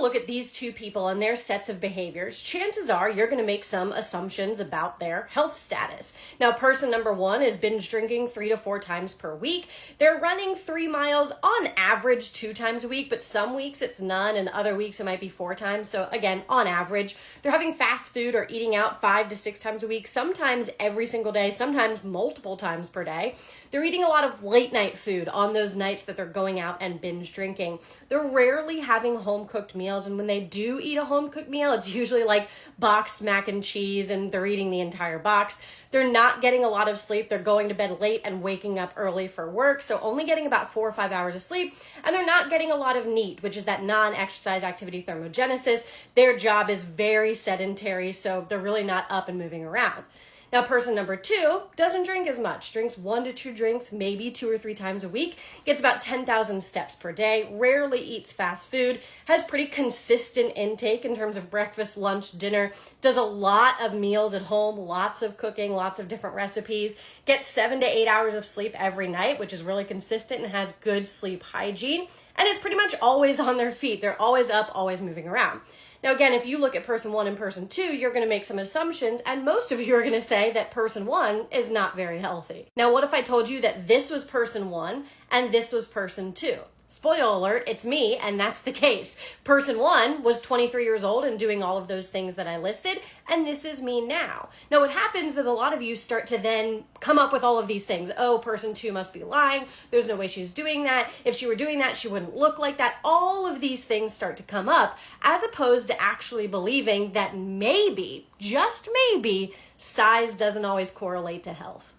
look at these two people and their sets of behaviors, chances are you're going to make some assumptions about their health status. Now, person number one is binge drinking 3 to 4 times per week. They're running 3 miles on average 2 times a week, but some weeks it's none and other weeks it might be 4 times. So again, on average, they're having fast food or eating out 5 to 6 times a week, sometimes every single day, sometimes multiple times per day. They're eating a lot of late night food on those nights that they're going out and binge drinking. They're rarely having home cooked meals, and when they do eat a home cooked meal, it's usually like boxed mac and cheese and they're eating the entire box. They're not getting a lot of sleep. They're going to bed late and waking up early for work, so only getting about 4 or 5 hours of sleep, and they're not getting a lot of NEAT, which is that non-exercise activity thermogenesis. Their job is very sedentary, so they're really not up and moving around. Now, person number two doesn't drink as much, drinks 1 to 2 drinks, maybe 2 or 3 times a week, gets about 10,000 steps per day, rarely eats fast food, has pretty consistent intake in terms of breakfast, lunch, dinner, does a lot of meals at home, lots of cooking, lots of different recipes, gets 7 to 8 hours of sleep every night, which is really consistent and has good sleep hygiene, and is pretty much always on their feet. They're always up, always moving around. Now, again, if you look at person one and person two, you're going to make some assumptions, and most of you are going to say that person one is not very healthy. Now, what if I told you that this was person one and this was person two? Spoiler alert, it's me, and that's the case. Person one was 23 years old and doing all of those things that I listed, and this is me now. Now, what happens is a lot of you start to then come up with all of these things. Oh, person two must be lying. There's no way she's doing that. If she were doing that, she wouldn't look like that. All of these things start to come up, as opposed to actually believing that maybe, just maybe, size doesn't always correlate to health.